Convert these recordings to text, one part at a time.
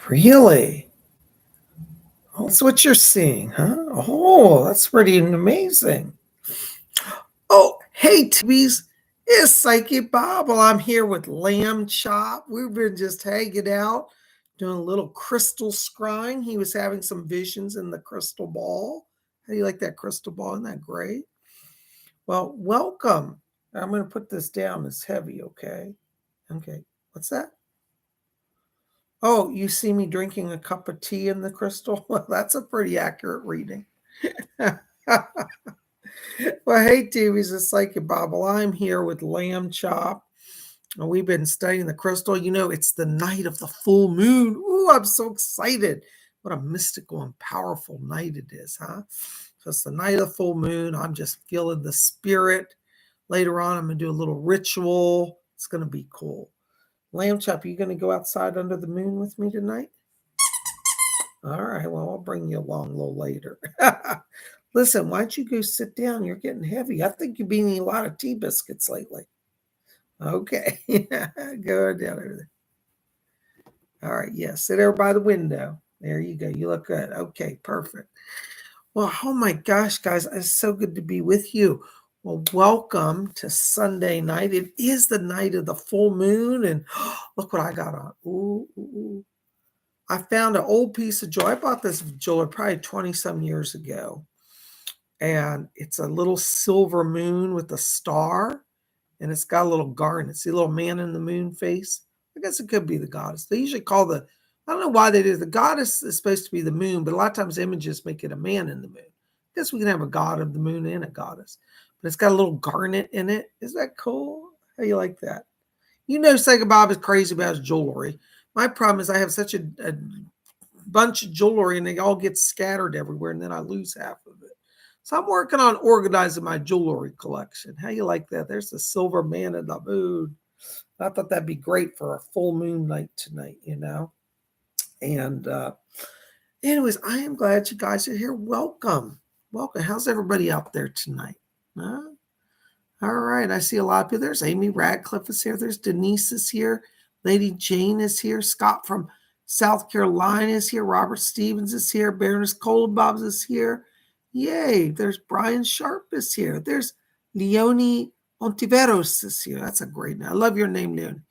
Really? Oh, that's what you're seeing, huh? Oh, that's pretty amazing. Oh, hey, TVs. It's Psychic Bob. Well, I'm here with Lamb Chop. We've been just hanging out, doing a little crystal scrying. He was having some visions in the crystal ball. How do you like that crystal ball? Isn't that great? Well, welcome. I'm going to put this down. It's heavy, okay? Okay. What's that? Oh, you see me drinking a cup of tea in the crystal? Well, that's a pretty accurate reading. Well, hey, TVs, it's Psychic Bobble. I'm here with Lamb Chop. And we've been studying the crystal. You know, it's the night of the full moon. Ooh, I'm so excited. What a mystical and powerful night it is, huh? So it's the night of the full moon. I'm just feeling the spirit. Later on, I'm going to do a little ritual. It's going to be cool. Lamb Chop, are you going to go outside under the moon with me tonight? All right, well, I'll bring you along a little later. Listen, why don't you go sit down? You're getting heavy. I think you've been eating a lot of tea biscuits lately. Okay, go down over there. All right, yeah, sit there by the window. There you go. You look good. Okay, perfect. Well, oh my gosh, guys, it's so good to be with you. Well, welcome to Sunday night. It is the night of the full moon, and look what I got on. Ooh, ooh, ooh. I found an old piece of jewelry. I bought this jewelry probably 20-some years ago. And it's a little silver moon with a star. And it's got a little garnet. See a little man in the moon face? I guess it could be the goddess. They usually call I don't know why they do. The goddess is supposed to be the moon, but a lot of times images make it a man in the moon. I guess we can have a god of the moon and a goddess. But it's got a little garnet in it. Is that cool? How you like that? You know, Sega Bob is crazy about his jewelry. My problem is I have such a bunch of jewelry and they all get scattered everywhere and then I lose half of it. So I'm working on organizing my jewelry collection. How you like that? There's the silver man in the moon. I thought that'd be great for a full moon night tonight, you know? And anyways, I am glad you guys are here. Welcome. Welcome. How's everybody out there tonight? Huh? All right. I see a lot of people. There's Amy Radcliffe is here. There's Denise is here. Lady Jane is here. Scott from South Carolina is here. Robert Stevens is here. Baroness Colabobs is here. Yay. There's Brian Sharp is here. There's Leonie Ontiveros is here. That's a great name. I love your name, Leonie.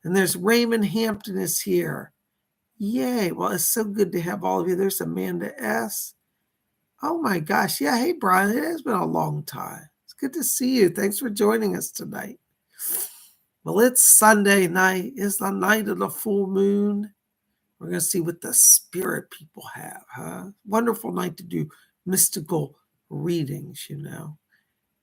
And there's Raymond Hampton is here. Yay. Well, it's so good to have all of you. There's Amanda S. Oh my gosh. Yeah. Hey, Brian. It has been a long time. It's good to see you. Thanks for joining us tonight. Well, it's Sunday night. It's the night of the full moon. We're going to see what the spirit people have, huh? Wonderful night to do mystical readings, you know.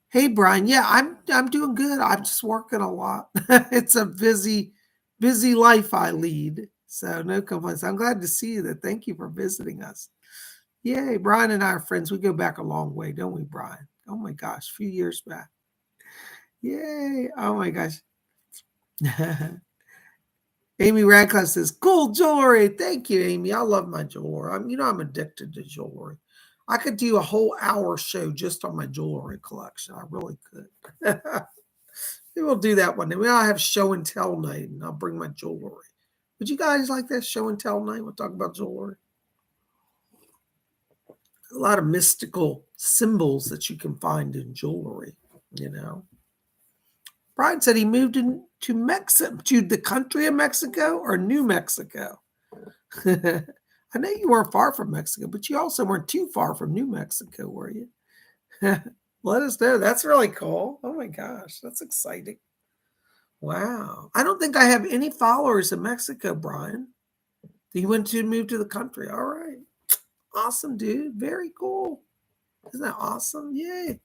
Hey, Brian. Yeah, I'm doing good. I'm just working a lot. It's a busy life I lead. So no complaints. I'm glad to see you. Thank you for visiting us. Yay, Brian and I are friends. We go back a long way, don't we, Brian? Oh my gosh, a few years back. Yay. Oh my gosh. Amy Radcliffe says, cool jewelry. Thank you, Amy. I love my jewelry. I'm addicted to jewelry. I could do a whole hour show just on my jewelry collection. I really could. Maybe we'll do that one day. Maybe I'll have show and tell night and I'll bring my jewelry. Would you guys like that show and tell night? We'll talk about jewelry. A lot of mystical symbols that you can find in jewelry, you know. Brian said he moved to Mexico, to the country of Mexico or New Mexico. I know you weren't far from Mexico, but you also weren't too far from New Mexico, were you? Let us know. That's really cool. Oh my gosh, that's exciting. Wow. I don't think I have any followers in Mexico, Brian. He went to move to the country. All right. Awesome, dude. Very cool. Isn't that awesome? Yay.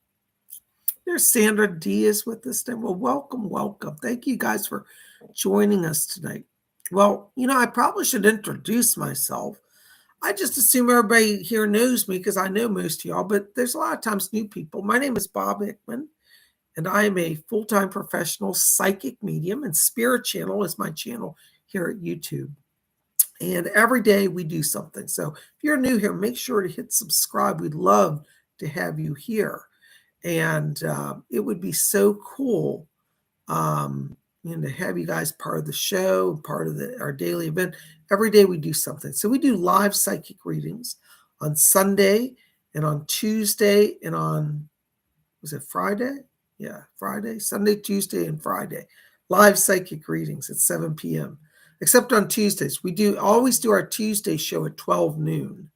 There's Sandra Diaz with us. Well, welcome. Thank you guys for joining us tonight. Well, I probably should introduce myself. I just assume everybody here knows me because I know most of y'all, but there's a lot of times new people. My name is Bob Hickman, and I am a full-time professional psychic medium, and Spirit Channel is my channel here at YouTube. And every day we do something. So if you're new here, make sure to hit subscribe. We'd love to have you here. And it would be so cool and to have you guys part of the show, part of our daily event. Every day we do something. So we do live psychic readings on Sunday and on Tuesday and on, was it Friday? Yeah, Friday, Sunday, Tuesday, and Friday. Live psychic readings at 7 p.m. Except on Tuesdays. We always do our Tuesday show at 12 noon.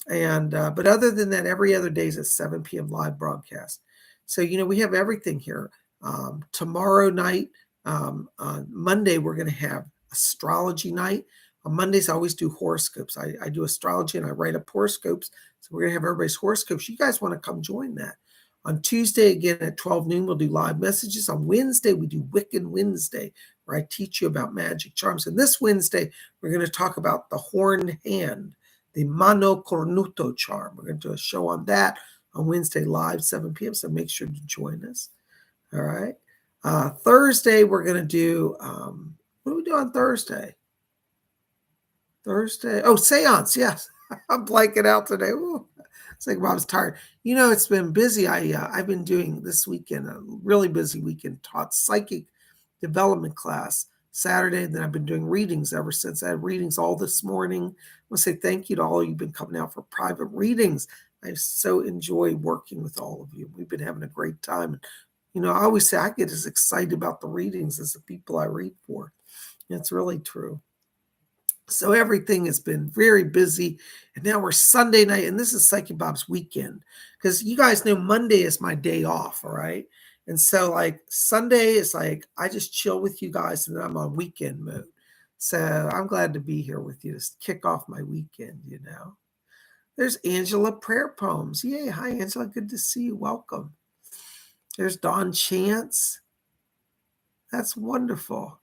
And but other than that, every other day is at 7 p.m. live broadcast. So, we have everything here. Tomorrow night, on Monday, we're going to have astrology night. On Mondays, I always do horoscopes. I do astrology and I write up horoscopes. So we're going to have everybody's horoscopes. You guys want to come join that. On Tuesday, again at 12 noon, we'll do live messages. On Wednesday, we do Wiccan Wednesday, where I teach you about magic charms. And this Wednesday, we're going to talk about the horned hand, the Mano Cornuto charm. We're going to do a show on that on Wednesday live, 7 p.m. So make sure to join us. All right. Thursday, we're going to do, what do we do on Thursday? Seance. Yes. I'm blanking out today. Ooh. It's like Bob's tired. It's been busy. I've been doing this weekend, a really busy weekend, taught psychic development class Saturday. Then I've been doing readings ever since. I had readings all this morning. I want to say thank you to all of you who've been coming out for private readings. I so enjoy working with all of you. We've been having a great time. I always say I get as excited about the readings as the people I read for. It's really true. So everything has been very busy. And now we're Sunday night, and this is Psychic Bob's weekend. Because you guys know Monday is my day off, all right? And so Sunday is I just chill with you guys, and then I'm on weekend mode. So I'm glad to be here with you to kick off my weekend, There's Angela Prayer Poems. Yay. Hi, Angela. Good to see you. Welcome. There's Dawn Chance. That's wonderful.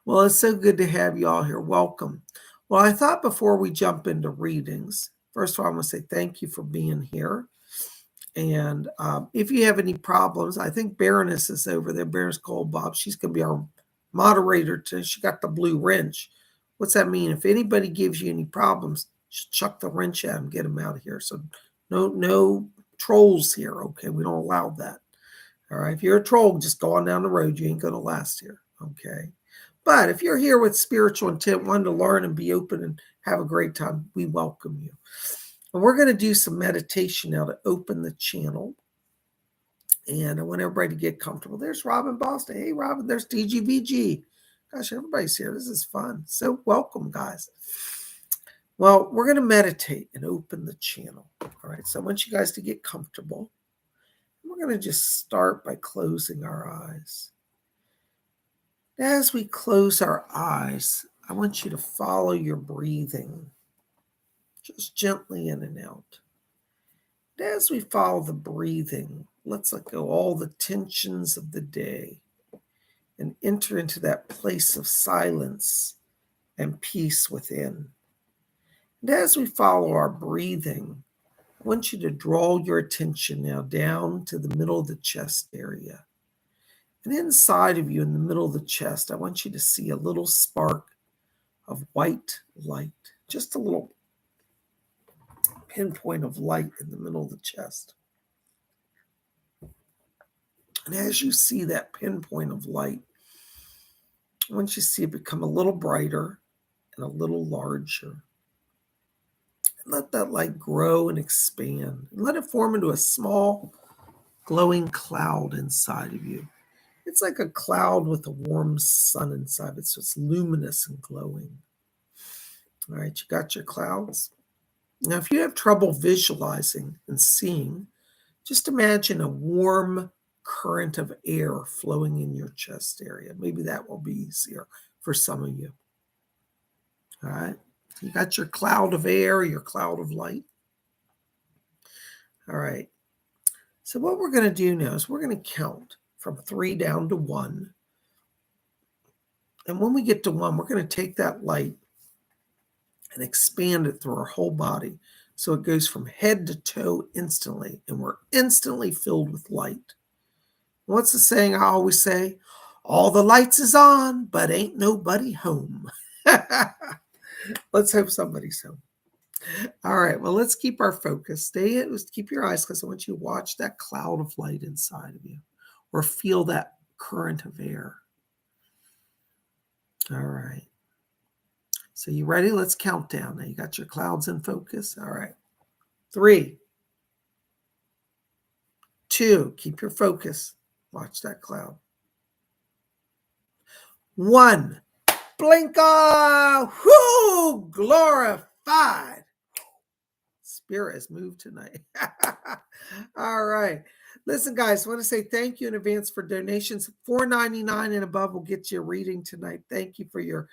Well, it's so good to have you all here. Welcome. Well, I thought before we jump into readings, first of all, I want to say thank you for being here. And if you have any problems, I think Baroness is over there, Baroness Gold Bob. She's going to be our moderator today. She got the blue wrench. What's that mean? If anybody gives you any problems, just chuck the wrench at them, get them out of here. So no trolls here, okay? We don't allow that. All right. If you're a troll, just go on down the road. You ain't going to last here, okay? But if you're here with spiritual intent, wanting to learn and be open and have a great time, we welcome you. And we're going to do some meditation now to open the channel. And I want everybody to get comfortable. There's Robin Boston. Hey, Robin, there's DGVG. Gosh, everybody's here. This is fun. So welcome, guys. Well, we're going to meditate and open the channel. All right. So I want you guys to get comfortable. We're going to just start by closing our eyes. As we close our eyes, I want you to follow your breathing, just gently in and out. And as we follow the breathing, let's let go all the tensions of the day and enter into that place of silence and peace within. And as we follow our breathing, I want you to draw your attention now down to the middle of the chest area. And inside of you, in the middle of the chest, I want you to see a little spark of white light, just a little pinpoint of light in the middle of the chest. And as you see that pinpoint of light, I want you to see it become a little brighter and a little larger. And let that light grow and expand. And let it form into a small, glowing cloud inside of you. It's like a cloud with a warm sun inside it, so it's luminous and glowing. All right, you got your clouds? Now, if you have trouble visualizing and seeing, just imagine a warm current of air flowing in your chest area. Maybe that will be easier for some of you. All right, you got your cloud of air, your cloud of light. All right, so what we're going to do now is we're going to count from 3 down to 1. And when we get to 1, we're going to take that light and expand it through our whole body. So it goes from head to toe instantly, and we're instantly filled with light. What's the saying I always say? All the lights is on, but ain't nobody home. Let's hope somebody's home. All right. Well, let's keep our focus. Keep your eyes closed. I want you to watch that cloud of light inside of you or feel that current of air. All right. So you ready? Let's count down. Now you got your clouds in focus. All right. 3, 2, keep your focus. Watch that cloud. 1, blink off. Whoo, glorified. Spirit has moved tonight. All right. Listen, guys, I want to say thank you in advance for donations. $4.99 and above will get you a reading tonight. Thank you for your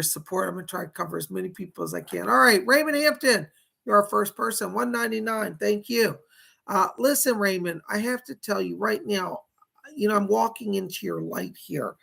support. I'm going to try to cover as many people as I can. All right, Raymond Hampton, you're our first person. $1.99. Thank you. Listen, Raymond, I have to tell you right now, I'm walking into your light here.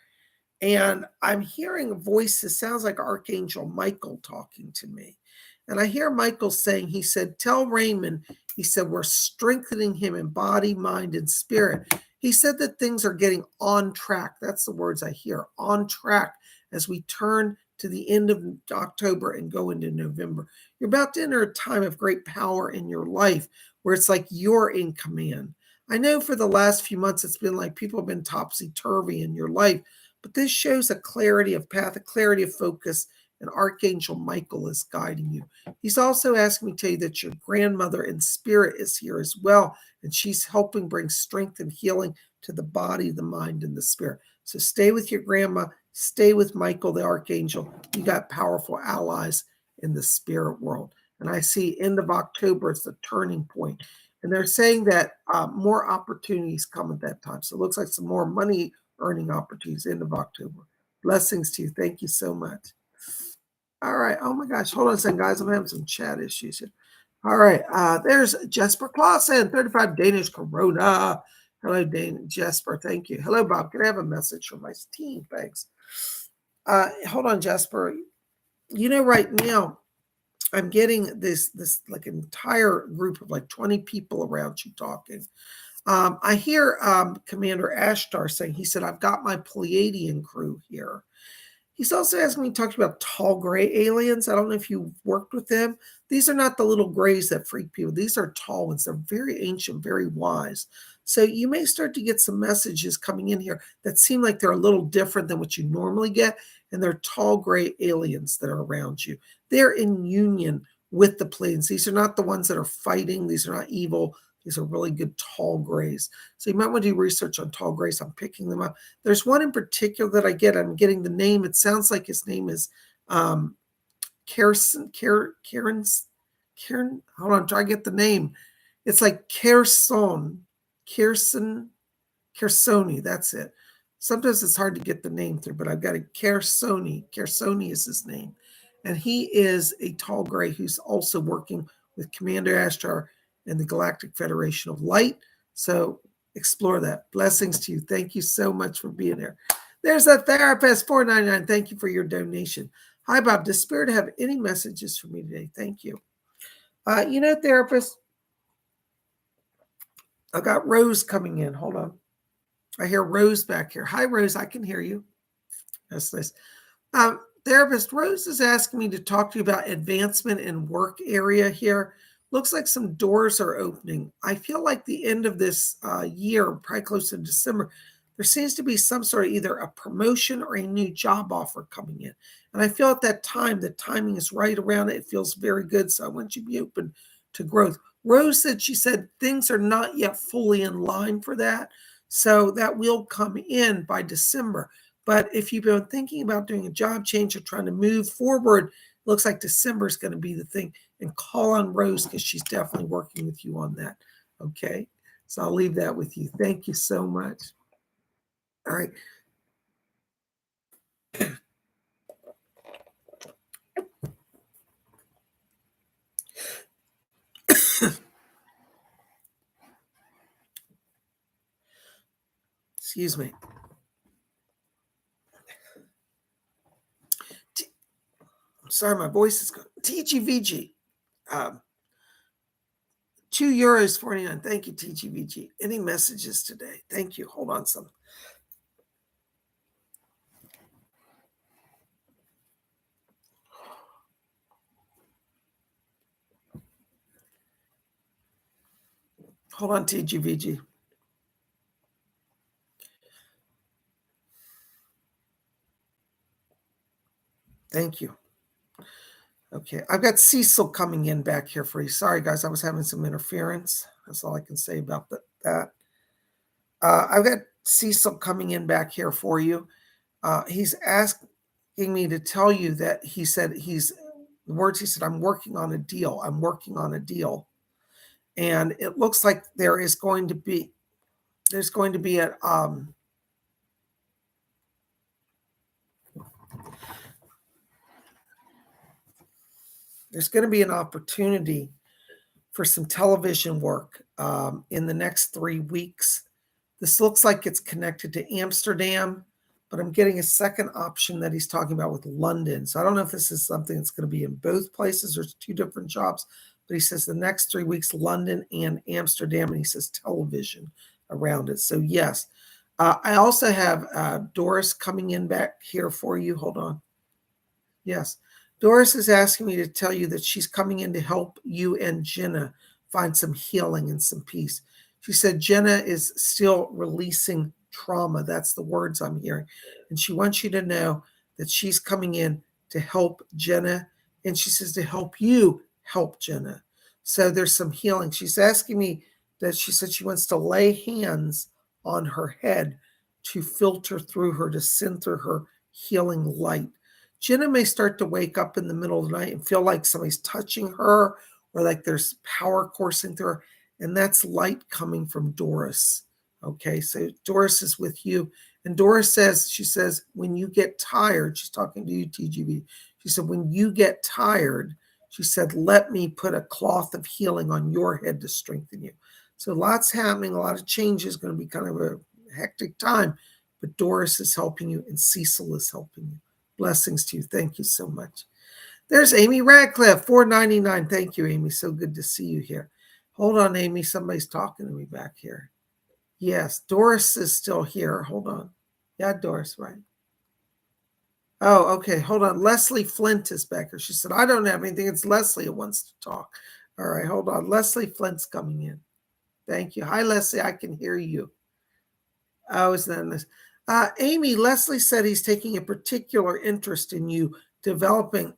And I'm hearing a voice that sounds like Archangel Michael talking to me. And I hear Michael saying, he said, tell Raymond, he said, we're strengthening him in body, mind, and spirit. He said that things are getting on track. That's the words I hear, on track, as we turn to the end of October and go into November. You're about to enter a time of great power in your life where it's like you're in command. I know for the last few months, it's been like people have been topsy-turvy in your life, but this shows a clarity of path, a clarity of focus, and Archangel Michael is guiding you. He's also asking me to tell you that your grandmother in spirit is here as well, and she's helping bring strength and healing to the body, the mind, and the spirit. So stay with your grandma, stay with Michael, the Archangel. You got powerful allies in the spirit world. And I see end of October is the turning point. And they're saying that more opportunities come at that time. So it looks like some more money earning opportunities end of October. Blessings to you. Thank you so much. All right. Oh my gosh. Hold on a second, guys. I'm having some chat issues here. All right. There's Jesper Clausen, 35 Danish Corona. Hello, Jesper. Thank you. Hello, Bob. Can I have a message from my team? Thanks. Hold on, Jesper. Right now, I'm getting this like entire group of like 20 people around you talking. I hear Commander Ashtar saying, he said, I've got my Pleiadian crew here. He's also asking me to talk about tall gray aliens. I don't know if you've worked with them. These are not the little grays that freak people. These are tall ones. They're very ancient, very wise. So you may start to get some messages coming in here that seem like they're a little different than what you normally get. And they're tall gray aliens that are around you. They're in union with the planes. These are not the ones that are fighting. These are not evil. These are really good tall grays. So you might want to do research on tall grays. I'm picking them up. There's one in particular that I get. I'm getting the name. It sounds like his name is Karen. Hold on, try to get the name. It's like Kersoni. That's it. Sometimes it's hard to get the name through, but I've got a Kersoni. Kersoni is his name. And he is a tall gray who's also working with Commander Ashtar and the Galactic Federation of Light. So explore that. Blessings to you. Thank you so much for being here. There's a therapist, $4.99. Thank you for your donation. Hi, Bob. Does Spirit have any messages for me today? Thank you. Therapist, I got Rose coming in. Hold on. I hear Rose back here. Hi, Rose. I can hear you. That's nice. Therapist, Rose is asking me to talk to you about advancement in work area here. Looks like some doors are opening. I feel like the end of this year, probably close to December, there seems to be some sort of either a promotion or a new job offer coming in. And I feel at that time, the timing is right around it. It feels very good. So I want you to be open to growth. Rose said, she said, things are not yet fully in line for that. So that will come in by December. But if you've been thinking about doing a job change or trying to move forward, it looks like December is going to be the thing. And call on Rose because she's definitely working with you on that. Okay. So I'll leave that with you. Thank you so much. All right. Excuse me. I'm sorry, my voice is going. TGVG. €2.49. Thank you, TGVG. Any messages today? Thank you. Hold on some. Hold on, TGVG. Thank you. Okay, I've got Cecil coming in back here for you. Sorry, guys, I was having some interference. That's all I can say about that. I've got Cecil coming in back here for you. He's asking me to tell you that he said the words he said, I'm working on a deal. I'm working on a deal. And it looks like there's going to be a there's going to be an opportunity for some television work in the next 3 weeks. This looks like it's connected to Amsterdam, but I'm getting a second option that he's talking about with London. So I don't know if this is something that's going to be in both places or it's 2 different jobs, but he says the next 3 weeks, London and Amsterdam, and he says television around it. So yes, I also have Doris coming in back here for you. Hold on. Yes. Doris is asking me to tell you that she's coming in to help you and Jenna find some healing and some peace. She said Jenna is still releasing trauma. That's the words I'm hearing. And she wants you to know that she's coming in to help Jenna. And she says to help you help Jenna. So there's some healing. She's asking me that she said she wants to lay hands on her head to filter through her, to send through her healing light. Jenna may start to wake up in the middle of the night and feel like somebody's touching her or like there's power coursing through her. And that's light coming from Doris. Okay, so Doris is with you. And Doris says, she says, when you get tired, she's talking to you, TGV. She said, when you get tired, she said, let me put a cloth of healing on your head to strengthen you. So lots happening, a lot of change is going to be kind of a hectic time. But Doris is helping you and Cecil is helping you. Blessings to you. Thank you so much. There's Amy Radcliffe, $4.99. Thank you, Amy. So good to see you here. Hold on, Amy. Somebody's talking to me back here. Yes, Doris is still here. Hold on. Yeah, Doris, right. Oh, okay. Hold on. Leslie Flint is back here. She said, I don't have anything. It's Leslie who wants to talk. All right, hold on. Leslie Flint's coming in. Thank you. Hi, Leslie. I can hear you. Oh, is that this? Amy, Leslie said he's taking a particular interest in you developing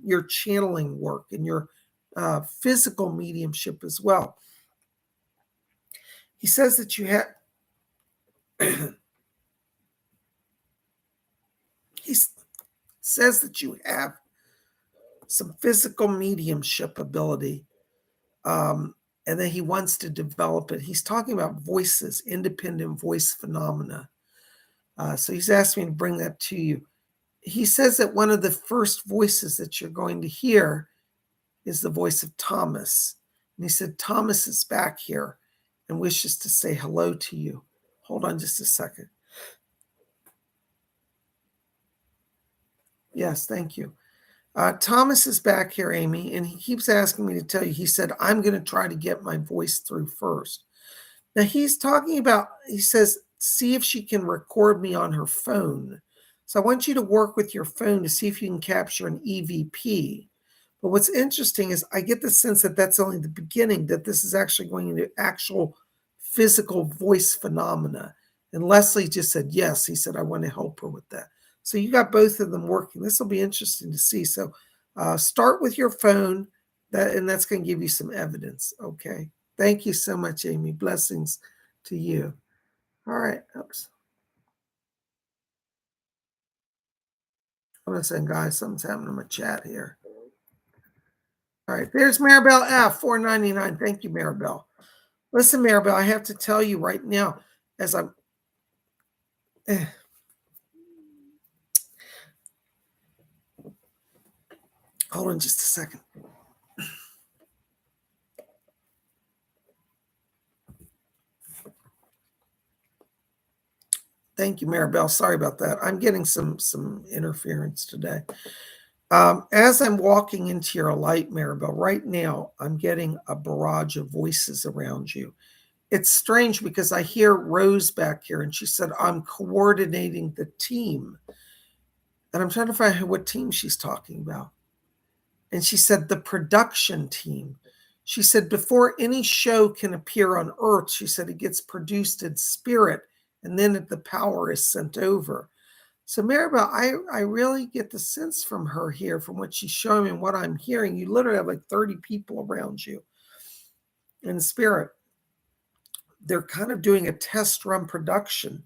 your channeling work and your physical mediumship as well. He says that you have, he says that you have some physical mediumship ability, and that he wants to develop it. He's talking about voices, independent voice phenomena. So he's asked me to bring that to you. He says that one of the first voices that you're going to hear is the voice of Thomas. And he said, Thomas is back here and wishes to say hello to you. Hold on just a second. Yes, thank you. Thomas is back here, Amy, and he keeps asking me to tell you, he said, I'm going to try to get my voice through first. Now he's talking about, he says, see if she can record me on her phone. So I want you to work with your phone to see if you can capture an EVP. But what's interesting is I get the sense that that's only the beginning, that this is actually going into actual physical voice phenomena. And Leslie just said, yes, he said, I want to help her with that. So you got both of them working. This will be interesting to see. So start with your phone, and that's going to give you some evidence. Okay. Thank you so much, Amy. Blessings to you. All right. Oops. I'm saying, guys, something's happening in my chat here. All right. There's Maribel F, $4.99. Thank you, Maribel. Listen, Maribel, I have to tell you right now, as I'm hold on just a second. Thank you, Maribel. Sorry about that. I'm getting some interference today. As I'm walking into your light, Maribel, right now, I'm getting a barrage of voices around you. It's strange because I hear Rose back here, and she said, I'm coordinating the team. And I'm trying to find out what team she's talking about. And she said, the production team. She said, before any show can appear on earth, she said, it gets produced in spirit, and then the power is sent over. So Maribel, I really get the sense from her here, from what she's showing me and what I'm hearing. You literally have like 30 people around you in spirit. They're kind of doing a test run production.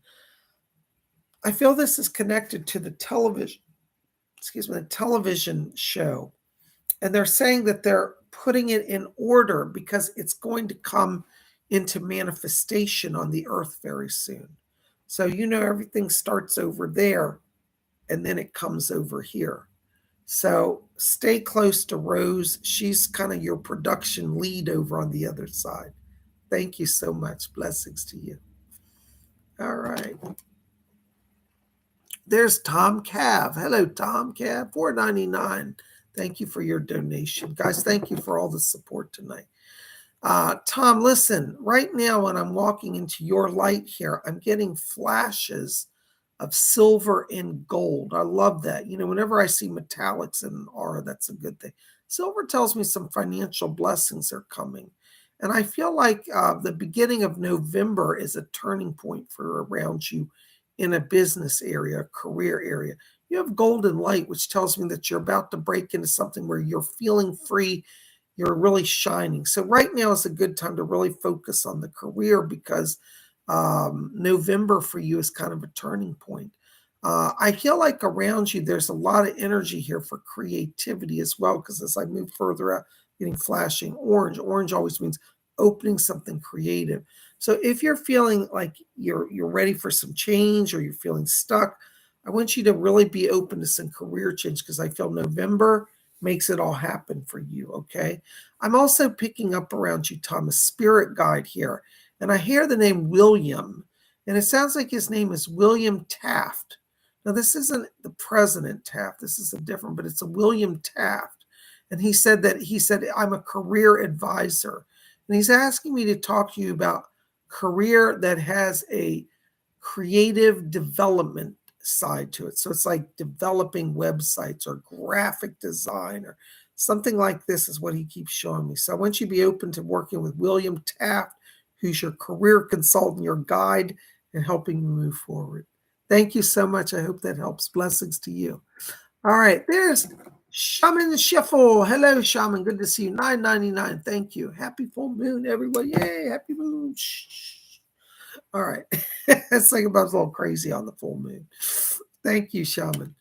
I feel this is connected to the television show. And they're saying that they're putting it in order because it's going to come into manifestation on the earth very soon. So, everything starts over there and then it comes over here. So stay close to Rose. She's kind of your production lead over on the other side. Thank you so much. Blessings to you. All right. There's Tom Cav. Hello, Tom Cav. $4.99. Thank you for your donation. Guys, thank you for all the support tonight. Tom, listen, right now when I'm walking into your light here, I'm getting flashes of silver and gold. I love that. Whenever I see metallics in an aura, that's a good thing. Silver tells me some financial blessings are coming. And I feel like the beginning of November is a turning point for around you in a business area, a career area. You have golden light, which tells me that you're about to break into something where you're feeling free, you're really shining. So right now is a good time to really focus on the career because November for you is kind of a turning point. I feel like around you, there's a lot of energy here for creativity as well, because as I move further out, getting flashing orange. Orange always means opening something creative. So if you're feeling like you're ready for some change or you're feeling stuck, I want you to really be open to some career change because I feel November makes it all happen for you, okay? I'm also picking up around you, Tom, a spirit guide here. And I hear the name William, and it sounds like his name is William Taft. Now, this isn't the President Taft. This is but it's a William Taft. And he said, I'm a career advisor. And he's asking me to talk to you about career that has a creative development side to it. So it's like developing websites or graphic design or something like this is what he keeps showing me. So I want you to be open to working with William Taft, who's your career consultant, your guide, and helping you move forward. Thank you so much. I hope that helps. Blessings to you. All right, there's Shaman Shuffle. Hello, Shaman. Good to see you. $9.99. Thank you. Happy full moon, everyone. Yay, happy moon. Shh. All right. It's like about a little crazy on the full moon. Thank you, Shaman.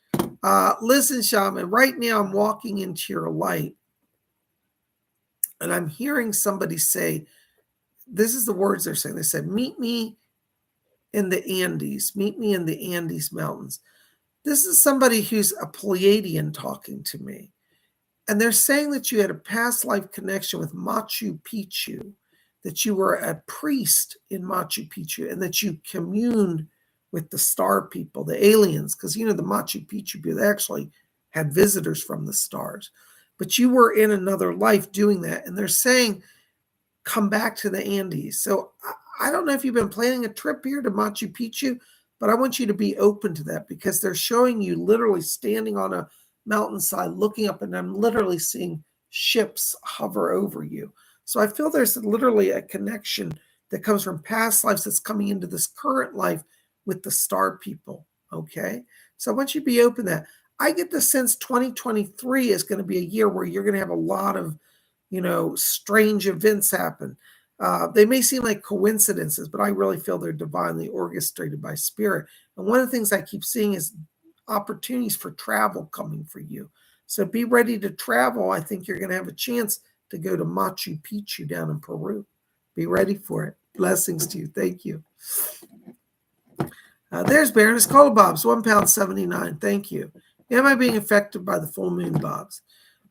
Listen, Shaman, right now I'm walking into your light, and I'm hearing somebody say, this is the words they're saying. They said, meet me in the Andes. Meet me in the Andes Mountains. This is somebody who's a Pleiadian talking to me. And they're saying that you had a past life connection with Machu Picchu, that you were a priest in Machu Picchu, and that you communed with the star people, the aliens, because, the Machu Picchu people, they actually had visitors from the stars. But you were in another life doing that. And they're saying, come back to the Andes. So I don't know if you've been planning a trip here to Machu Picchu, but I want you to be open to that because they're showing you literally standing on a mountainside, looking up, and I'm literally seeing ships hover over you. So I feel there's literally a connection that comes from past lives that's coming into this current life with the star people, okay? So I want you to be open to that. I get the sense 2023 is going to be a year where you're going to have a lot of, strange events happen. They may seem like coincidences, but I really feel they're divinely orchestrated by spirit. And one of the things I keep seeing is opportunities for travel coming for you. So be ready to travel. I think you're going to have a chance to go to Machu Picchu down in Peru. Be ready for it. Blessings to you. Thank you. There's Baroness Cola Bobs, £1.79. Thank you. Am I being affected by the full moon, Bobs?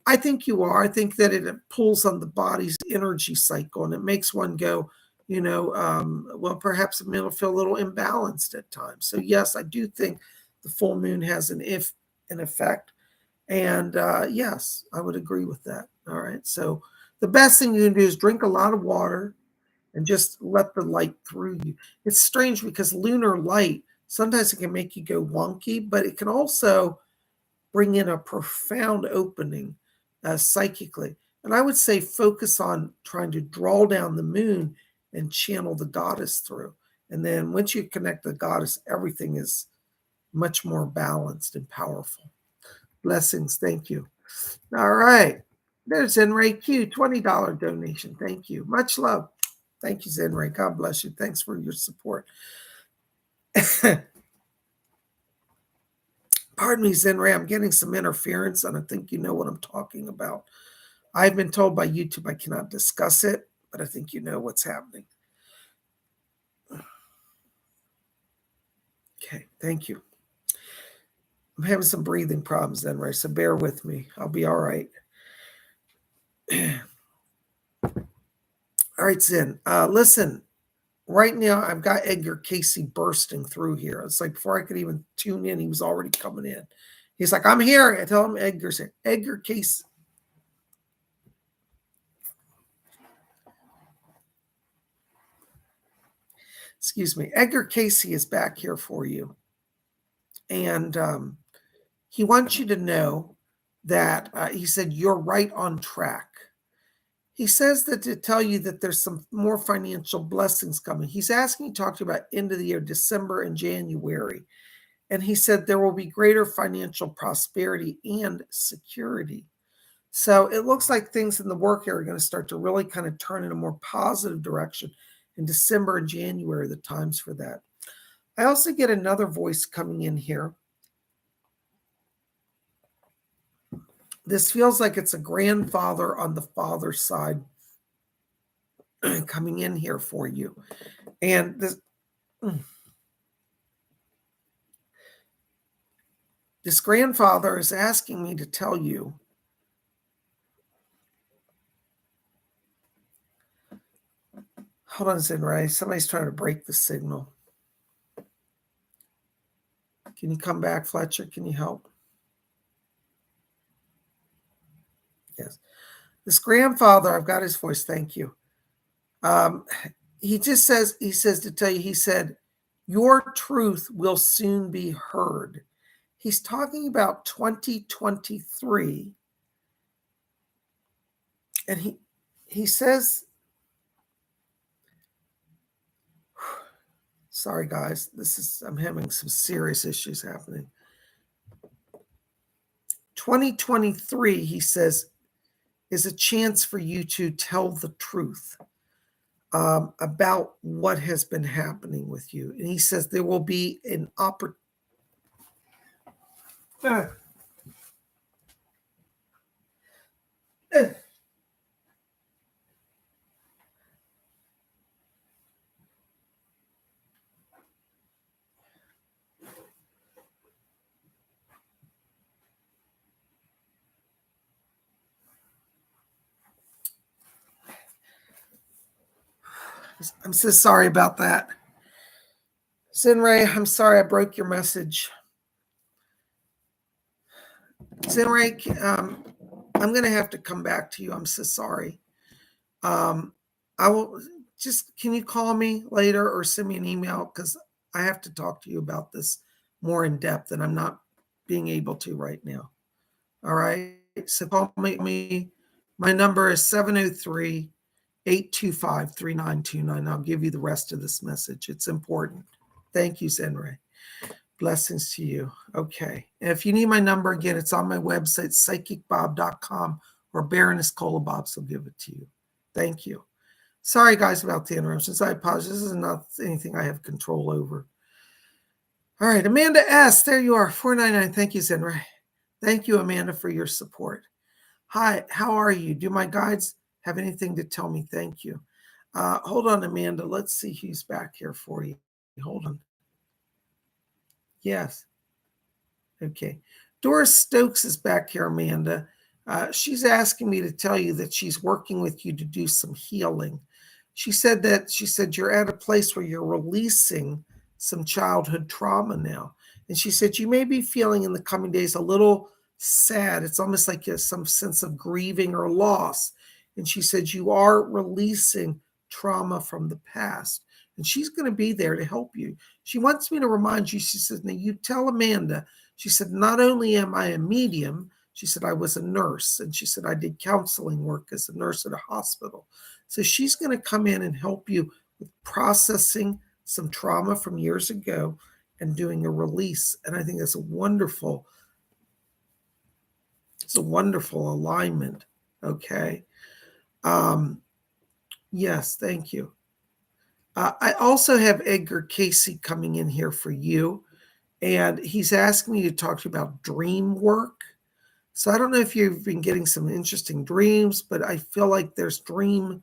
I think you are. I think that it pulls on the body's energy cycle and it makes one go, well, perhaps it'll feel a little imbalanced at times. So yes, I do think the full moon has an effect. And yes, I would agree with that. All right. So the best thing you can do is drink a lot of water and just let the light through you. It's strange because lunar light, sometimes it can make you go wonky, but it can also bring in a profound opening psychically. And I would say focus on trying to draw down the moon and channel the goddess through. And then once you connect the goddess, everything is much more balanced and powerful. Blessings. Thank you. All right. There's Zenray Q, $20 donation. Thank you. Much love. Thank you, Zenray. God bless you. Thanks for your support. Pardon me, Zenray. I'm getting some interference, and I think you know what I'm talking about. I've been told by YouTube I cannot discuss it, but I think you know what's happening. Okay, thank you. I'm having some breathing problems, Zenray, so bear with me. I'll be all right. All right, Zen. Listen, right now I've got Edgar Casey bursting through here. It's like before I could even tune in, he was already coming in. He's like, I'm here. I tell him Edgar's here. Edgar Casey. Excuse me. Edgar Casey is back here for you. And he wants you to know that he said, you're right on track. He says that to tell you that there's some more financial blessings coming. He's asking you to talk to you about end of the year, December and January. And he said there will be greater financial prosperity and security. So it looks like things in the work area are going to start to really kind of turn in a more positive direction in December and January, the times for that. I also get another voice coming in here. This feels like it's a grandfather on the father's side coming in here for you. And this grandfather is asking me to tell you hold on a second, Ray. Somebody's trying to break the signal. Can you come back, Fletcher? Can you help? Yes. This grandfather, I've got his voice. Thank you. He says to tell you, he said, your truth will soon be heard. He's talking about 2023. And he says, sorry guys, I'm having some serious issues happening. 2023, he says, is a chance for you to tell the truth about what has been happening with you. And he says there will be an opportunity. I'm so sorry about that. Zenray, I'm sorry I broke your message. Zenray, I'm going to have to come back to you. I'm so sorry. I will can you call me later or send me an email? Because I have to talk to you about this more in depth and I'm not being able to right now. All right. So call me. My number is 703-825-3929. I'll give you the rest of this message. It's important. Thank you, Zenray. Blessings to you. Okay. And if you need my number again, it's on my website, PsychicBob.com, or Baroness Cola Bobs will give it to you. Thank you. Sorry, guys, about the interruptions. I apologize. This is not anything I have control over. All right. Amanda S., there you are. 499. Thank you, Zenray. Thank you, Amanda, for your support. Hi, how are you? Do my guides have anything to tell me? Thank you. Hold on, Amanda. Let's see who's back here for you. Hold on. Yes. Okay. Doris Stokes is back here, Amanda. She's asking me to tell you that she's working with you to do some healing. She said you're at a place where you're releasing some childhood trauma now. And she said you may be feeling in the coming days a little sad. It's almost like some sense of grieving or loss. And she said you are releasing trauma from the past. And she's going to be there to help you. She wants me to remind you, she said, now you tell Amanda, she said, not only am I a medium, She said, I was a nurse. And she said, I did counseling work as a nurse at a hospital. So she's going to come in and help you with processing some trauma from years ago and doing a release. And I think it's a wonderful alignment. Okay. Yes, thank you. I also have Edgar Casey coming in here for you, and he's asking me to talk to you about dream work. So I don't know if you've been getting some interesting dreams, but I feel like there's the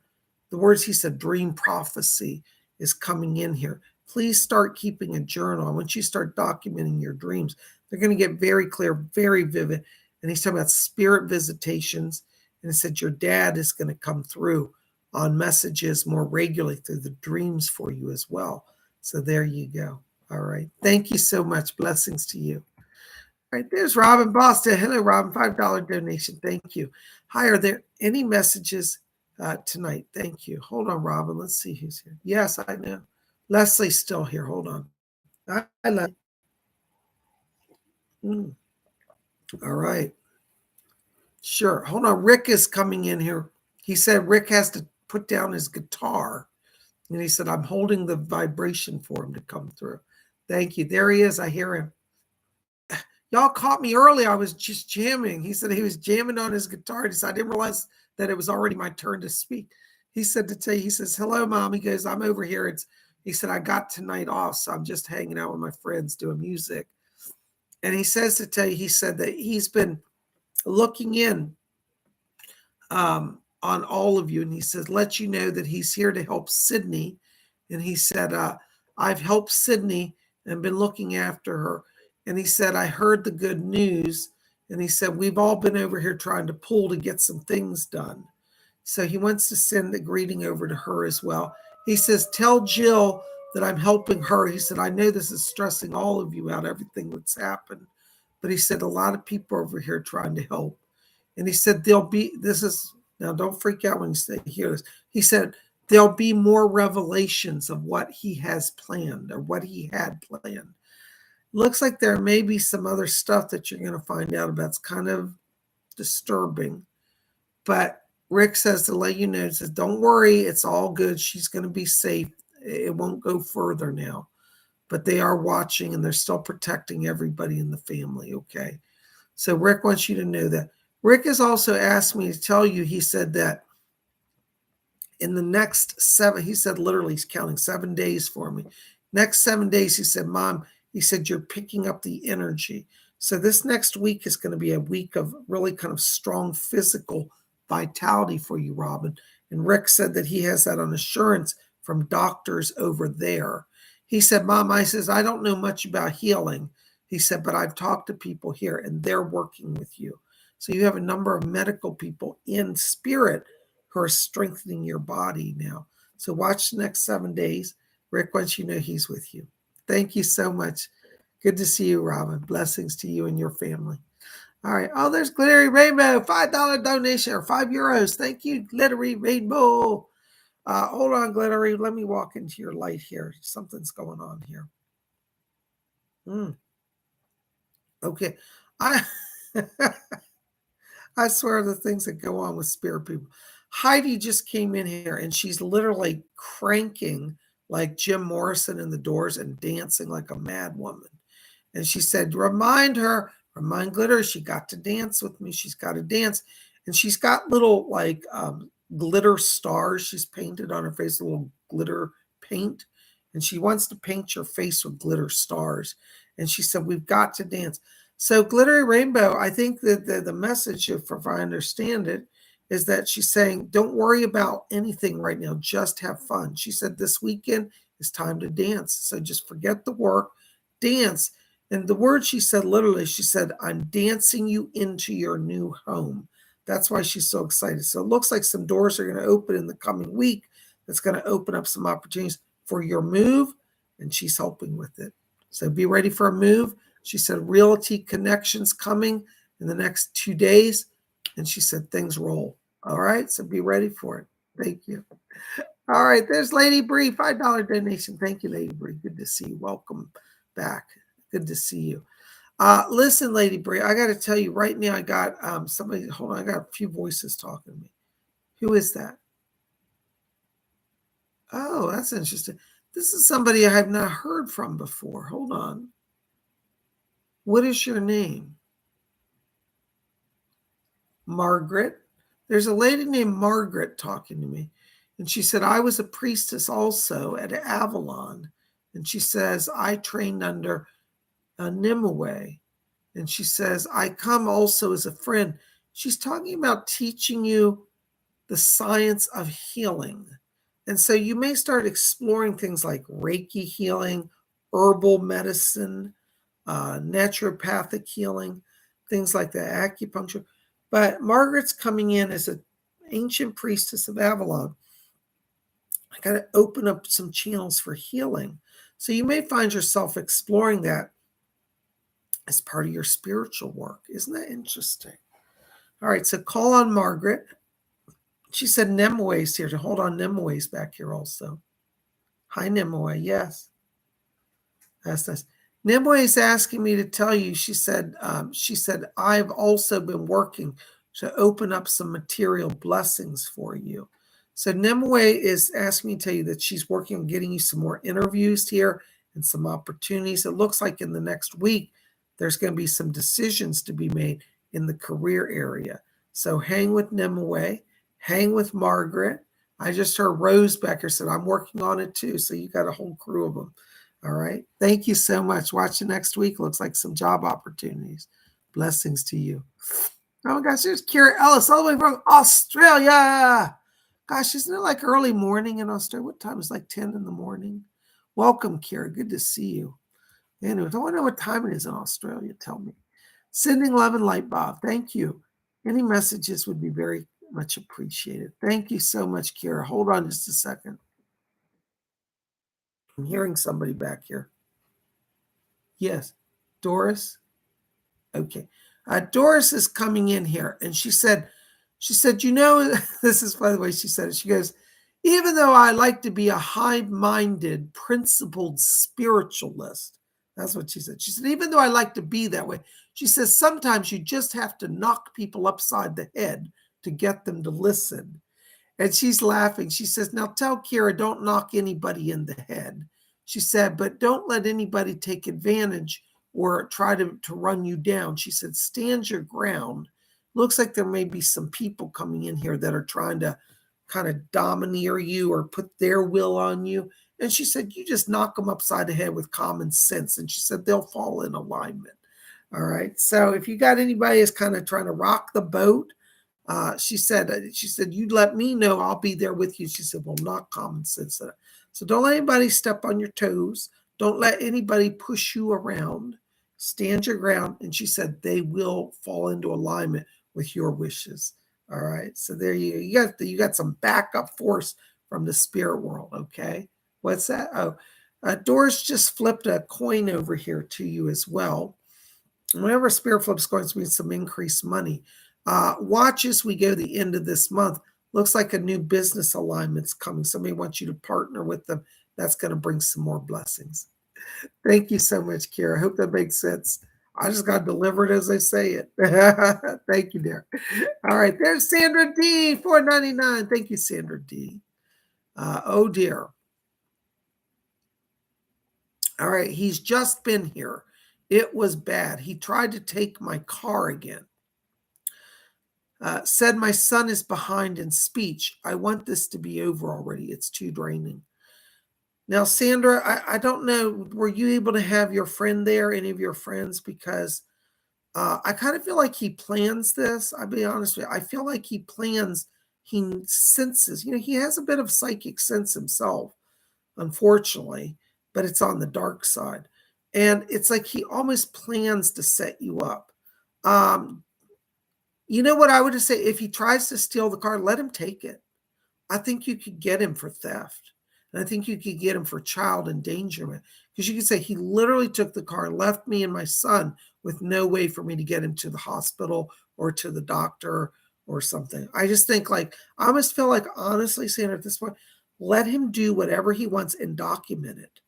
words he said, dream prophecy is coming in here. Please start keeping a journal. Once you start documenting your dreams, they're going to get very clear, very vivid. And he's talking about spirit visitations. And he said your dad is going to come through on messages more regularly through the dreams for you as well. So there you go. All right. Thank you so much. Blessings to you. All right, there's Robin Boston. Hello, Robin. $5 donation. Thank you. Hi, are there any messages tonight? Thank you. Hold on, Robin. Let's see who's here. Yes, I know. Leslie's still here. Hold on. I love you. All right. Sure. Hold on. Rick is coming in here. He said Rick has to put down his guitar. And he said, I'm holding the vibration for him to come through. Thank you. There he is. I hear him. Y'all caught me early. I was just jamming. He said he was jamming on his guitar. He said, I didn't realize that it was already my turn to speak. He said to tell you, he says, hello, Mom. He goes, I'm over here. He said, I got tonight off, so I'm just hanging out with my friends doing music. And he says to tell you, he said that he's been looking in on all of you. And he says, let you know that he's here to help Sydney. And he said, I've helped Sydney and been looking after her. And he said, I heard the good news. And he said, we've all been over here trying to pull to get some things done. So he wants to send the greeting over to her as well. He says, tell Jill that I'm helping her. He said, I know this is stressing all of you out, everything that's happened. But he said, a lot of people over here trying to help. And he said, now don't freak out when you hear this. He said, there'll be more revelations of what he has planned or what he had planned. Looks like there may be some other stuff that you're going to find out about. It's kind of disturbing. But Rick says to let you know, says, don't worry, it's all good. She's going to be safe. It won't go further now. But they are watching and they're still protecting everybody in the family, okay? So Rick wants you to know that. Rick has also asked me to tell you, he said that in the next 7, he said literally he's counting 7 days for me. Next 7 days, he said, Mom, he said, you're picking up the energy. So this next week is going to be a week of really kind of strong physical vitality for you, Robin. And Rick said that he has that on assurance from doctors over there. He said, Mom, I don't know much about healing. He said, but I've talked to people here and they're working with you. So you have a number of medical people in spirit who are strengthening your body now. So watch the next 7 days. Rick wants you to know he's with you. Thank you so much. Good to see you, Robin. Blessings to you and your family. All right. Oh, there's Glittery Rainbow. $5 donation or €5. Thank you, Glittery Rainbow. Hold on, Glittery. Let me walk into your light here. Something's going on here. Okay. I swear the things that go on with spirit people. Heidi just came in here and she's literally cranking like Jim Morrison in the Doors and dancing like a mad woman. And she said, remind Glitter, she got to dance with me. She's got to dance. And she's got little like glitter stars she's painted on her face, a little glitter paint. And she wants to paint your face with glitter stars. And she said, we've got to dance. So Glittery Rainbow, I think that the message, if I understand it, is that she's saying, don't worry about anything right now. Just have fun. She said, this weekend is time to dance. So just forget the work, dance. And the word she said, literally, she said, I'm dancing you into your new home. That's why she's so excited. So it looks like some doors are going to open in the coming week. That's going to open up some opportunities for your move. And she's helping with it. So be ready for a move. She said, realty connections coming in the next 2 days. And she said, things roll. All right. So be ready for it. Thank you. All right. There's Lady Bree, $5 donation. Thank you, Lady Bree. Good to see you. Welcome back. Good to see you. Listen, Lady Bree, I got to tell you right now, I got somebody, hold on, I got a few voices talking to me. Who is that? Oh, that's interesting. This is somebody I have not heard from before. Hold on. What is your name? Margaret. There's a lady named Margaret talking to me. And she said, I was a priestess also at Avalon. And she says, I trained under Nimue. And she says, I come also as a friend. She's talking about teaching you the science of healing. And so you may start exploring things like Reiki healing, herbal medicine, naturopathic healing, things like that, acupuncture. But Margaret's coming in as an ancient priestess of Avalon. I got to open up some channels for healing. So you may find yourself exploring that as part of your spiritual work. Isn't that interesting? All right, so call on Margaret. She said Nemue's here. Hold on, Nemue's back here also. Hi, Nemue. Yes. That's nice. Nimue is asking me to tell you, she said, I've also been working to open up some material blessings for you. So Nimue is asking me to tell you that she's working on getting you some more interviews here and some opportunities. It looks like in the next week, there's going to be some decisions to be made in the career area. So hang with Nimue, hang with Margaret. I just heard Rose Becker said, I'm working on it too. So you got a whole crew of them. All right. Thank you so much. Watch you next week. Looks like some job opportunities. Blessings to you. Oh my gosh, there's Kira Ellis all the way from Australia. Gosh, isn't it like early morning in Australia? What time is it, like 10 in the morning? Welcome, Kira. Good to see you. Anyways, I want to know what time it is in Australia. Tell me. Sending love and light, Bob. Thank you. Any messages would be very much appreciated. Thank you so much, Kira. Hold on just a second. I'm hearing somebody back here. Yes. Doris? Okay. Doris is coming in here and she said, this is by the way she said it. She goes, even though I like to be a high-minded, principled spiritualist, that's what she said. She said, even though I like to be that way, she says, sometimes you just have to knock people upside the head to get them to listen. And she's laughing. She says, now tell Kira, don't knock anybody in the head. She said, but don't let anybody take advantage or try to run you down. She said, stand your ground. Looks like there may be some people coming in here that are trying to kind of domineer you or put their will on you. And she said, you just knock them upside the head with common sense. And she said, they'll fall in alignment. All right. So if you got anybody that's kind of trying to rock the boat, she said, you let me know, I'll be there with you. She said, well, not common sense. So don't let anybody step on your toes. Don't let anybody push you around. Stand your ground. And she said, they will fall into alignment with your wishes. All right. So there you got some backup force from the spirit world. Okay. What's that? Oh, Doris just flipped a coin over here to you as well. Whenever spirit flips going to be some increased money. Watch as we go to the end of this month. Looks like a new business alignment's coming. Somebody wants you to partner with them. That's going to bring some more blessings. Thank you so much, Kira. I hope that makes sense. I just got delivered as I say it. Thank you, dear. All right, there's Sandra D, $4.99. Thank you, Sandra D. Oh, dear. All right, he's just been here. It was bad. He tried to take my car again. Said my son is behind in speech. I want this to be over already. It's too draining. Now, Sandra, I don't know. Were you able to have your friend there, any of your friends? Because I kind of feel like he plans this. I'll be honest with you. I feel like he plans, he senses, he has a bit of psychic sense himself, unfortunately, but it's on the dark side. And it's like he almost plans to set you up. You know what I would say? If he tries to steal the car, let him take it. I think you could get him for theft. And I think you could get him for child endangerment. Because you could say he literally took the car, left me and my son with no way for me to get him to the hospital or to the doctor or something. I just think I almost feel like, honestly, Sandra, at this point, let him do whatever he wants and document it.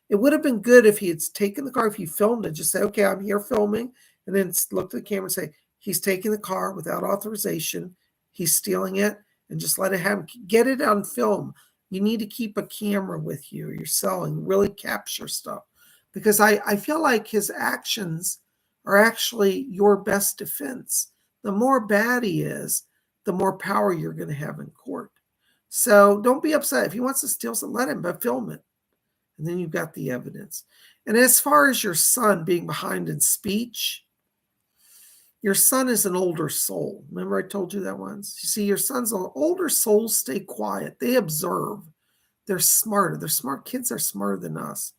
It would have been good if he had taken the car, if he filmed it, just say, okay, I'm here filming, and then look at the camera and say, he's taking the car without authorization, he's stealing it, and just let it happen. Get it on film. You need to keep a camera with you. You're selling, really capture stuff. Because I feel like his actions are actually your best defense. The more bad he is, the more power you're going to have in court. So don't be upset. If he wants to steal something, let him, but film it. And then you've got the evidence. And as far as your son being behind in speech, your son is an older soul. Remember I told you that once? You see, your son's an older souls stay quiet. They observe. They're smarter. They're smart. Kids are smarter than us.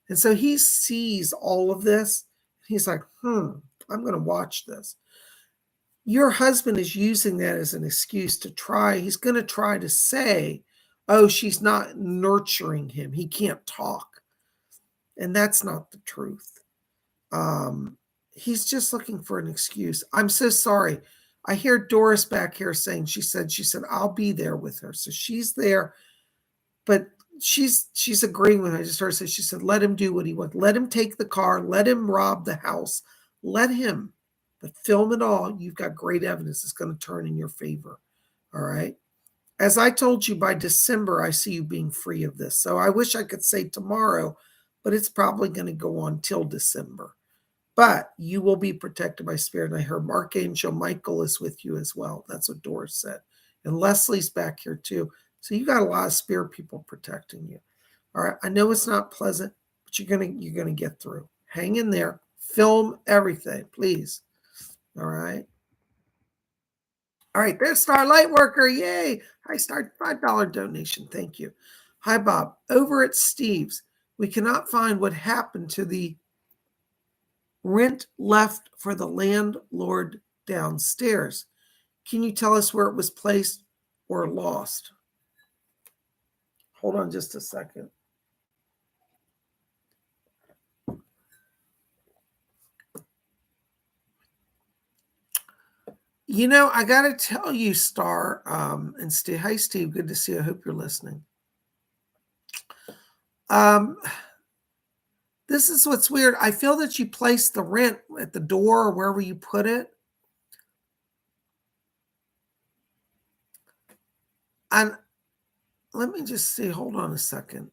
And so he sees all of this. He's like, I'm going to watch this. Your husband is using that as an excuse to try. He's going to try to say, oh, she's not nurturing him. He can't talk. And that's not the truth. He's just looking for an excuse. I'm so sorry. I hear Doris back here saying, she said, I'll be there with her. So she's there, but she's agreeing with her. I just heard her say, she said, let him do what he wants. Let him take the car. Let him rob the house. Let him, but film it all. You've got great evidence. It's going to turn in your favor. All right. As I told you, by December, I see you being free of this. So I wish I could say tomorrow, but it's probably going to go on till December. But you will be protected by spirit. And I heard Archangel Michael is with you as well. That's what Doris said. And Leslie's back here too. So you got a lot of spirit people protecting you. All right. I know it's not pleasant, but you're gonna get through. Hang in there. Film everything, please. All right. All right. There's Star Lightworker. Yay. Hi, Star. $5 donation. Thank you. Hi, Bob. Over at Steve's, we cannot find what happened to the rent left for the landlord downstairs. Can you tell us where it was placed or lost? Hold on just a second. You know, I got to tell you, Star, and Steve. Hi, Steve. Good to see you. I hope you're listening. This is what's weird. I feel that you placed the rent at the door or wherever you put it. And let me just see. Hold on a second.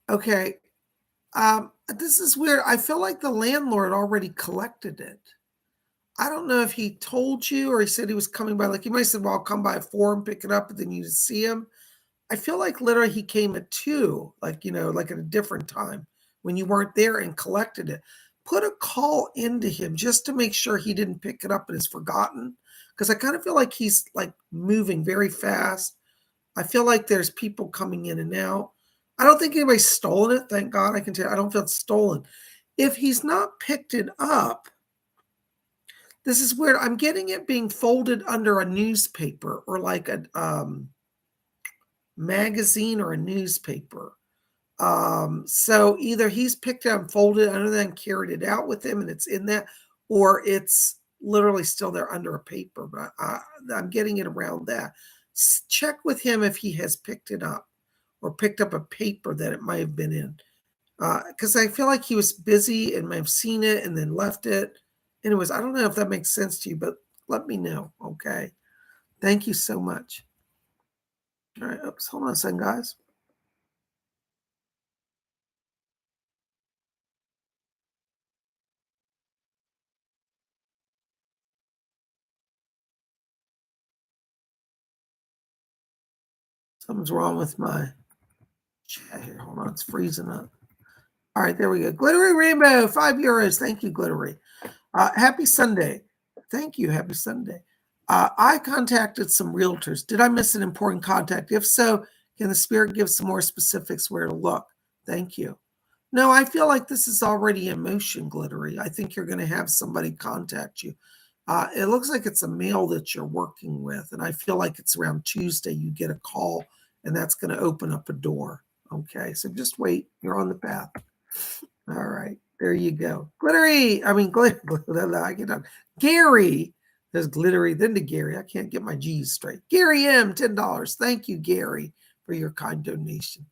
Okay. This is weird. I feel like the landlord already collected it. I don't know if he told you or he said he was coming by. Like he might have said, well, I'll come by 4 and pick it up, and then you just see him. I feel like literally he came at 2, like, like at a different time when you weren't there and collected it. Put a call into him just to make sure he didn't pick it up and is forgotten. Because I kind of feel like he's like moving very fast. I feel like there's people coming in and out. I don't think anybody's stolen it. Thank God I can tell you. I don't feel it's stolen. If he's not picked it up, this is weird. I'm getting it being folded under a newspaper or like a magazine or a newspaper. So either he's picked it up and folded it under that and carried it out with him and it's in that, or it's literally still there under a paper. But I'm getting it around that. Check with him if he has picked it up or picked up a paper that it might have been in. Because I feel like he was busy and might have seen it and then left it. Anyways, I don't know if that makes sense to you, but let me know, okay? Thank you so much. All right, oops, hold on a second, guys. Something's wrong with my chat here. Hold on, it's freezing up. All right, there we go. Glittery Rainbow, €5. Thank you, Glittery. Happy Sunday. Thank you. Happy Sunday. I contacted some realtors. Did I miss an important contact? If so, can the spirit give some more specifics where to look? Thank you. No, I feel like this is already in motion, Glittery. I think you're going to have somebody contact you. It looks like it's a male that you're working with, and I feel like it's around Tuesday you get a call, and that's going to open up a door. Okay, so just wait. You're on the path. All right, there you go. Glittery, I mean, I get on. Gary, There's glittery, then to Gary. I can't get my G's straight. Gary M, $10. Thank you, Gary, for your kind donation.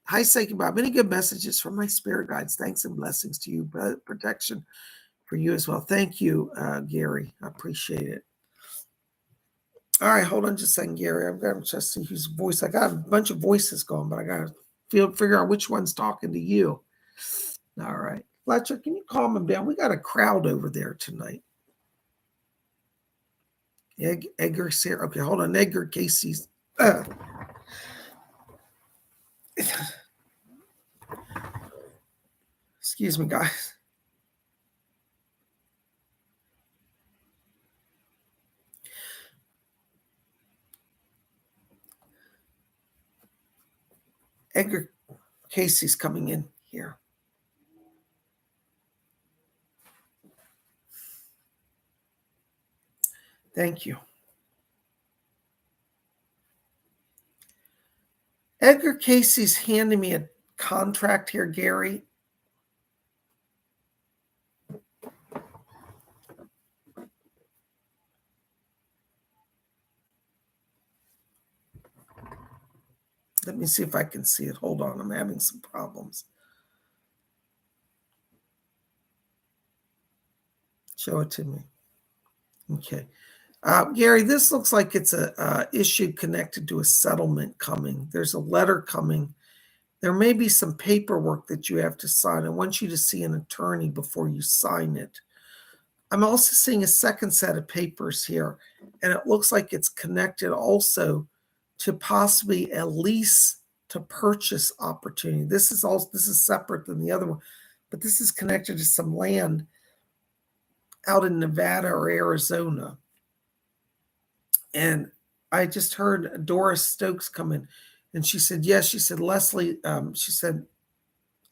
Hi, Psychic Bob. Many good messages from my spirit guides. Thanks and blessings to you. Protection for you as well. Thank you, Gary. I appreciate it. All right, hold on just a second, Gary. I've got to just see whose voice. I got a bunch of voices going, but I got to figure out which one's talking to you. All right. Fletcher, can you calm him down? We got a crowd over there tonight. Edgar's here. Okay, hold on. Edgar Casey's. Excuse me, guys. Edgar Casey's coming in here. Thank you. Edgar Casey's handing me a contract here, Gary. Let me see if I can see it. Hold on. I'm having some problems. Show it to me. Okay. Gary, this looks like it's a issue connected to a settlement coming. There's a letter coming. There may be some paperwork that you have to sign. I want you to see an attorney before you sign it. I'm also seeing a second set of papers here, and it looks like it's connected also to possibly a lease to purchase opportunity. This is separate than the other one, but this is connected to some land out in Nevada or Arizona. And I just heard Doris Stokes come in, and she said, yes, she said, Leslie, she said,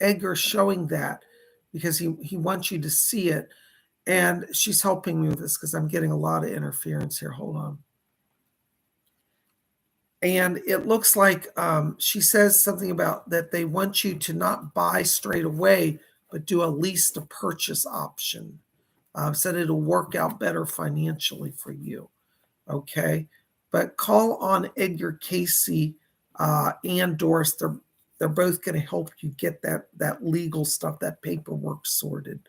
Edgar's showing that because he wants you to see it. And she's helping me with this because I'm getting a lot of interference here. Hold on. And it looks like she says something about that they want you to not buy straight away, but do a lease to purchase option. Said it'll work out better financially for you. Okay. But call on Edgar Casey and Doris. They're both going to help you get that legal stuff, that paperwork sorted.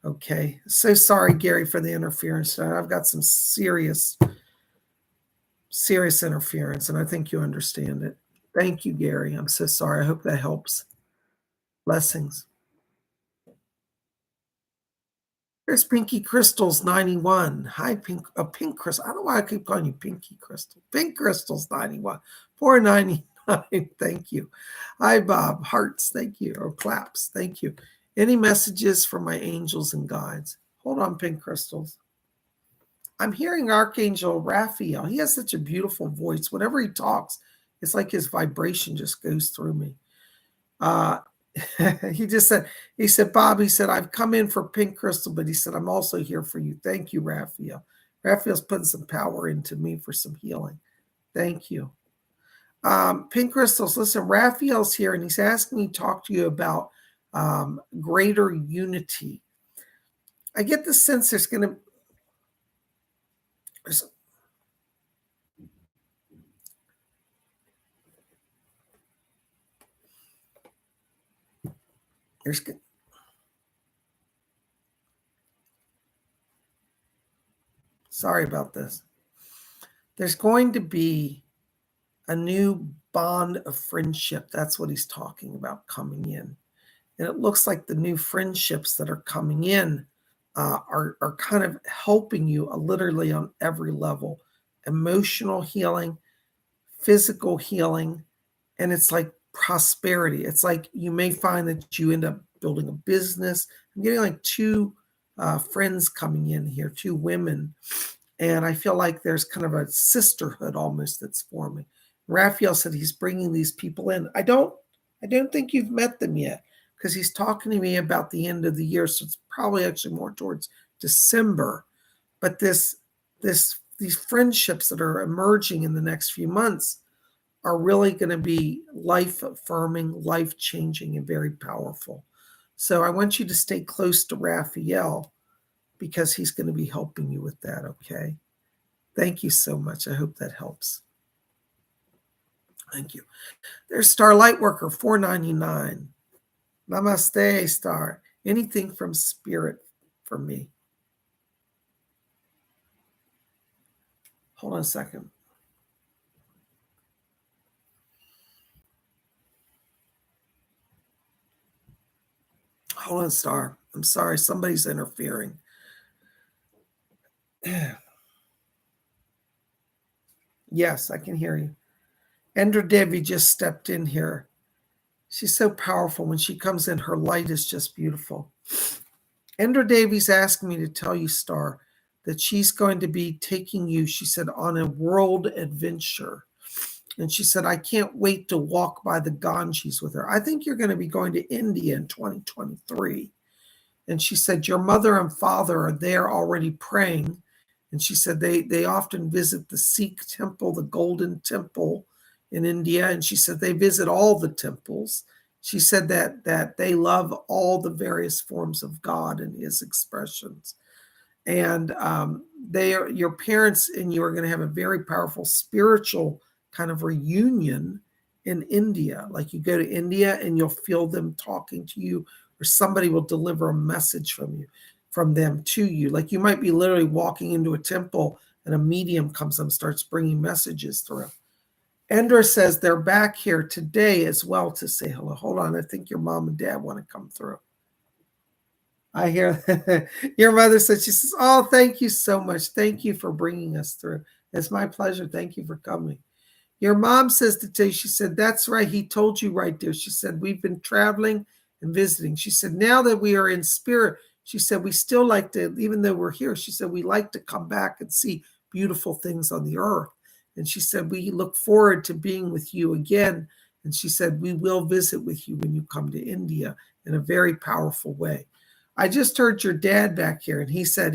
Okay. So sorry, Gary, for the interference. I've got some serious interference, and I think you understand it. Thank you, Gary. I'm so sorry. I hope that helps. Blessings. Here's Pinky Crystals 91. Hi, Pink Crystal. I don't know why I keep calling you Pinky Crystal. Pink Crystals 91. 499. Thank you. Hi, Bob. Hearts. Thank you. Or claps. Thank you. Any messages from my angels and guides? Hold on, Pink Crystals. I'm hearing Archangel Raphael. He has such a beautiful voice. Whenever he talks, it's like his vibration just goes through me. He said, Bob, he said, I've come in for Pink Crystal, but he said, I'm also here for you. Thank you, Raphael. Raphael's putting some power into me for some healing. Thank you. Pink Crystals, listen, Raphael's here, and he's asking me to talk to you about greater unity. I get the sense there's going to sorry about this. There's going to be a new bond of friendship. That's what he's talking about coming in. And it looks like the new friendships that are coming in are kind of helping you literally on every level. Emotional healing, physical healing, and it's like prosperity. It's like you may find that you end up building a business. I'm getting like two friends coming in here, two women, and I feel like there's kind of a sisterhood almost that's forming. Raphael said he's bringing these people in. I don't think you've met them yet because he's talking to me about the end of the year, so it's probably actually more towards December. But these friendships that are emerging in the next few months are really going to be life-affirming, life-changing, and very powerful. So I want you to stay close to Raphael because he's going to be helping you with that, okay? Thank you so much. I hope that helps. Thank you. There's Starlight Worker, $4.99. Namaste, Star. Anything from spirit for me. Hold on a second. Hold on, Star. I'm sorry. Somebody's interfering. Yes, I can hear you. Endra Devi just stepped in here. She's so powerful. When she comes in, her light is just beautiful. Endra Devi's asked me to tell you, Star, that she's going to be taking you, she said, on a world adventure. And she said, I can't wait to walk by the Ganges with her. I think you're going to be going to India in 2023. And she said, your mother and father are there already praying. And she said they often visit the Sikh temple, the Golden Temple in India. And she said they visit all the temples. She said that they love all the various forms of God and his expressions. And your parents and you are going to have a very powerful spiritual kind of reunion in India. Like you go to India and you'll feel them talking to you, or somebody will deliver a message from them to you. Like you might be literally walking into a temple and a medium comes and starts bringing messages through. Endra says they're back here today as well to say hello. Hold on, I think your mom and dad want to come through. I hear your mother said, she says, oh, thank you so much. Thank you for bringing us through. It's my pleasure. Thank you for coming. Your mom says to tell you, she said, that's right. He told you right there. She said, we've been traveling and visiting. She said, now that we are in spirit, she said, we still like to, even though we're here, she said, we like to come back and see beautiful things on the earth. And she said, we look forward to being with you again. And she said, we will visit with you when you come to India in a very powerful way. I just heard your dad back here, and he said,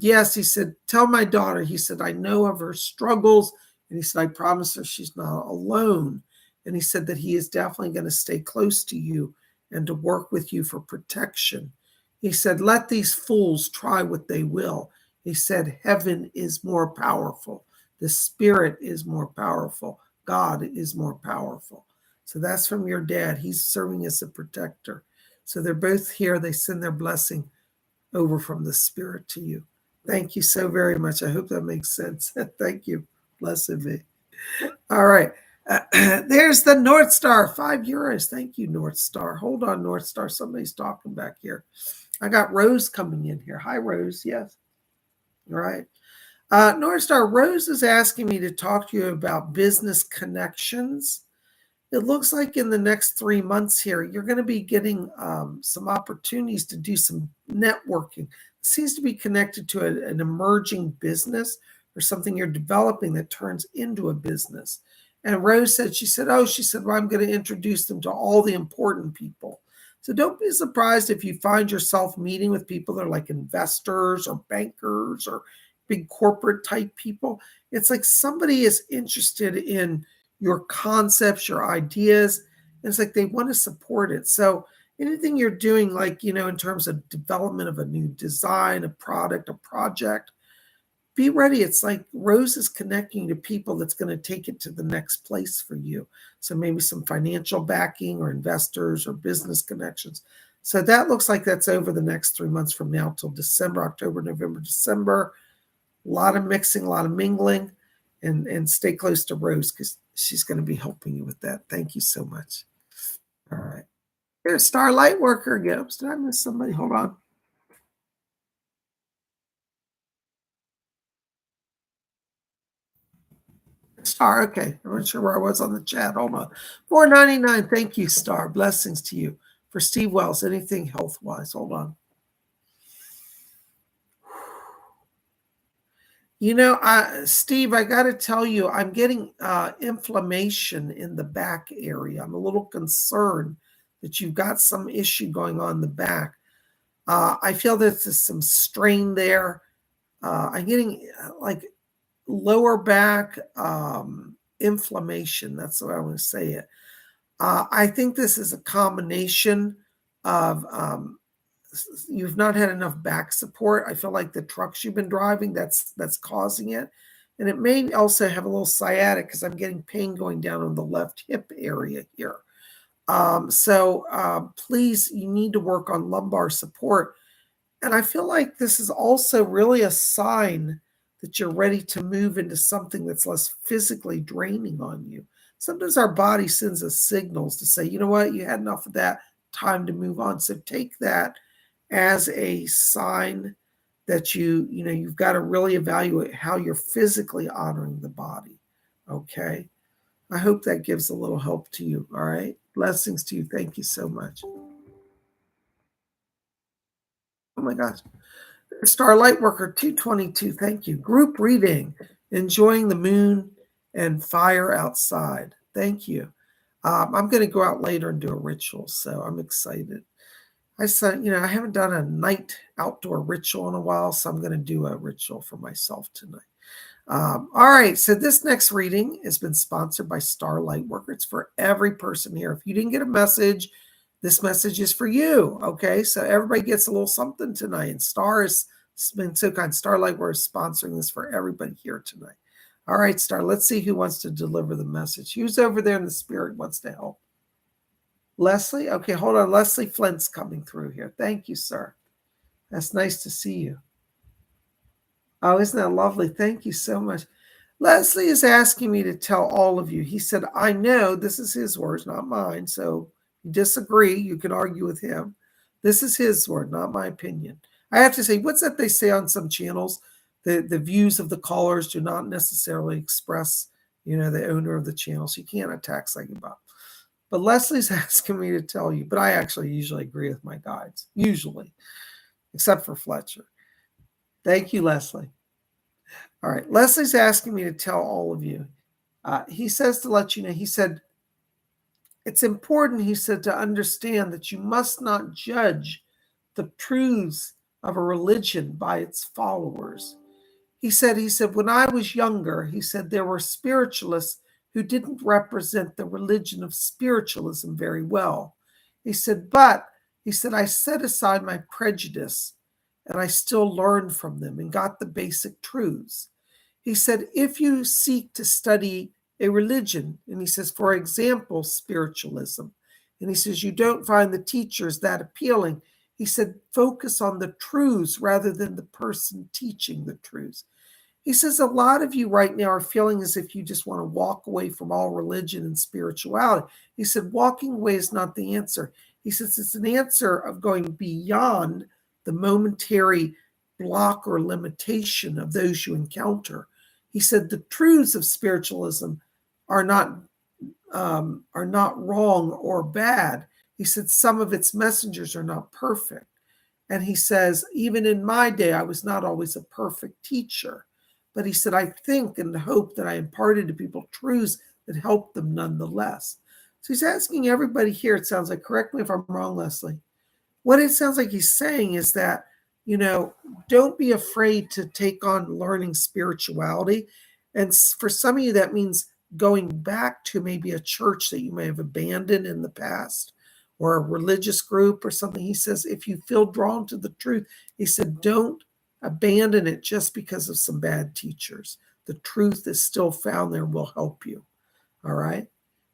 yes, he said, tell my daughter, he said, I know of her struggles. And he said, I promise her she's not alone. And he said that he is definitely going to stay close to you and to work with you for protection. He said, let these fools try what they will. He said, heaven is more powerful. The spirit is more powerful. God is more powerful. So that's from your dad. He's serving as a protector. So they're both here. They send their blessing over from the spirit to you. Thank you so very much. I hope that makes sense. Thank you. Blessed be. All right. There's the North Star, €5. Thank you, North Star. Hold on, North Star. Somebody's talking back here. I got Rose coming in here. Hi, Rose. Yes. All right. North Star, Rose is asking me to talk to you about business connections. It looks like in the next 3 months here, you're going to be getting some opportunities to do some networking. It seems to be connected to an emerging business or something you're developing that turns into a business. And Rose said, well, I'm going to introduce them to all the important people. So don't be surprised if you find yourself meeting with people that are like investors or bankers or big corporate type people. It's like somebody is interested in your concepts, your ideas. And it's like they want to support it. So anything you're doing, like, in terms of development of a new design, a product, a project, be ready. It's like Rose is connecting to people that's going to take it to the next place for you. So maybe some financial backing or investors or business connections. So that looks like that's over the next 3 months from now till December, October, November, December. A lot of mixing, a lot of mingling, and stay close to Rose because she's going to be helping you with that. Thank you so much. All right. Here's Starlight Worker again. Did I miss somebody? Hold on. Star, okay. I'm not sure where I was on the chat. Hold on. $4.99. Thank you, Star. Blessings to you. For Steve Wells, anything health-wise. Hold on. Steve, I got to tell you, I'm getting inflammation in the back area. I'm a little concerned that you've got some issue going on in the back. I feel there's some strain there. I'm getting like lower back inflammation. That's the way I want to say it. I think this is a combination of you've not had enough back support. I feel like the trucks you've been driving, that's causing it. And it may also have a little sciatic because I'm getting pain going down on the left hip area here. Please, you need to work on lumbar support. And I feel like this is also really a sign that you're ready to move into something that's less physically draining on you. Sometimes our body sends us signals to say, you know what, you had enough of that, time to move on. So take that as a sign that you've got to really evaluate how you're physically honoring the body. Okay. I hope that gives a little help to you. All right. Blessings to you. Thank you so much. Oh my gosh. Starlight Worker 222, thank you. Group reading, enjoying the moon and fire outside. Thank you. I'm going to go out later and do a ritual, so I'm excited. I said, I haven't done a night outdoor ritual in a while, so I'm going to do a ritual for myself tonight. All right, so this next reading has been sponsored by Starlight Worker. It's for every person here. If you didn't get a message, this message is for you. Okay, so everybody gets a little something tonight. And Star has been so kind. Starlight Worker is sponsoring this for everybody here tonight. All right, Star, let's see who wants to deliver the message. Who's over there in the spirit wants to help? Leslie? Okay, hold on. Leslie Flint's coming through here. Thank you, sir. That's nice to see you. Oh, isn't that lovely? Thank you so much. Leslie is asking me to tell all of you. He said, I know this is his words, not mine. So you disagree, you can argue with him. This is his word, not my opinion. I have to say, what's that they say on some channels? The views of the callers do not necessarily express, the owner of the channel. So you can't attack PsychicBob. But Leslie's asking me to tell you, but I actually usually agree with my guides, usually, except for Fletcher. Thank you, Leslie. All right. Leslie's asking me to tell all of you. He says to let you know, he said, it's important, he said, to understand that you must not judge the truths of a religion by its followers. He said, when I was younger, he said, there were spiritualists who didn't represent the religion of spiritualism very well. He said, I set aside my prejudice and I still learned from them and got the basic truths. He said, if you seek to study a religion, and he says, for example, spiritualism, and he says, you don't find the teachers that appealing, he said, focus on the truths rather than the person teaching the truths. He says, a lot of you right now are feeling as if you just want to walk away from all religion and spirituality. He said, walking away is not the answer. He says, it's an answer of going beyond the momentary block or limitation of those you encounter. He said, the truths of spiritualism are not wrong or bad. He said, some of its messengers are not perfect. And he says, even in my day, I was not always a perfect teacher. But he said, I think and hope that I imparted to people truths that helped them nonetheless. So he's asking everybody here, it sounds like, correct me if I'm wrong, Leslie. What it sounds like he's saying is that, don't be afraid to take on learning spirituality. And for some of you, that means going back to maybe a church that you may have abandoned in the past or a religious group or something. He says, if you feel drawn to the truth, he said, don't abandon it just because of some bad teachers. The truth is still found there and will help you. All right.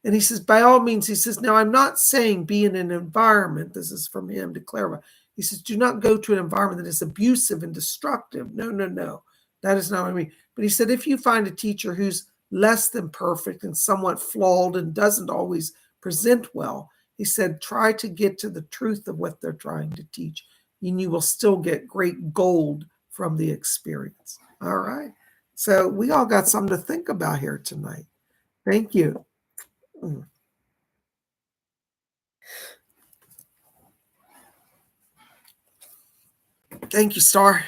And he says, by all means, he says, now I'm not saying be in an environment, this is from him to clarify. He says, do not go to an environment that is abusive and destructive. No. That is not what I mean. But he said, if you find a teacher who's less than perfect and somewhat flawed and doesn't always present well, he said, try to get to the truth of what they're trying to teach, and you will still get great gold from the experience. All right. So we all got something to think about here tonight. Thank you. Thank you, Star.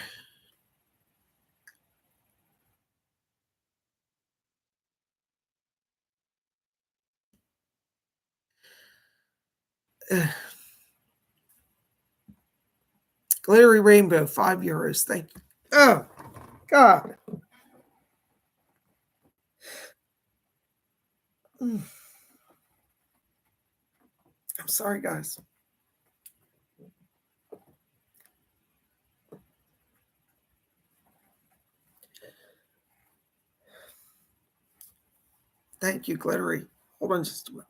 Glittery Rainbow, €5. Thank you. Oh, God. I'm sorry, guys. Thank you, Glittery. Hold on just a minute.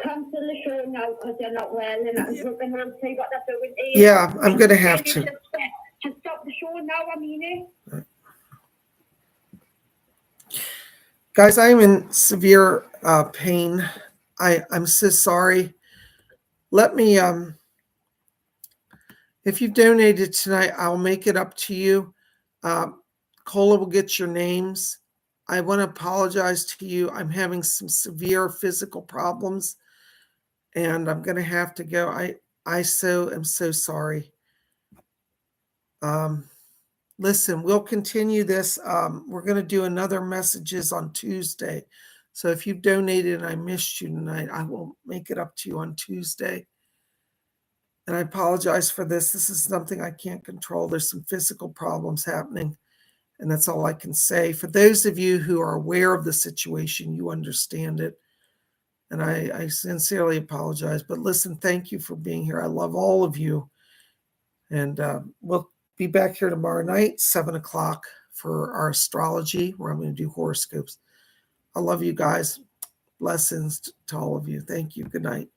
Cancel the show now because you're not well, and I'm looking to see what they're doing here. Yeah, I'm going to have to. Just stop the show now, I mean it. Guys, I'm in severe pain. I'm so sorry. Let me, if you've donated tonight, I'll make it up to you. Cola will get your names. I want to apologize to you. I'm having some severe physical problems, and I'm going to have to go. I am so sorry. Listen, we'll continue this. We're going to do another messages on Tuesday. So if you've donated and I missed you tonight, I will make it up to you on Tuesday. And I apologize for this. This is something I can't control. There's some physical problems happening, and that's all I can say. For those of you who are aware of the situation, you understand it. And I sincerely apologize. But listen, thank you for being here. I love all of you. And we'll be back here tomorrow night, 7 o'clock, for our astrology, where I'm going to do horoscopes. I love you guys. Blessings to all of you. Thank you. Good night.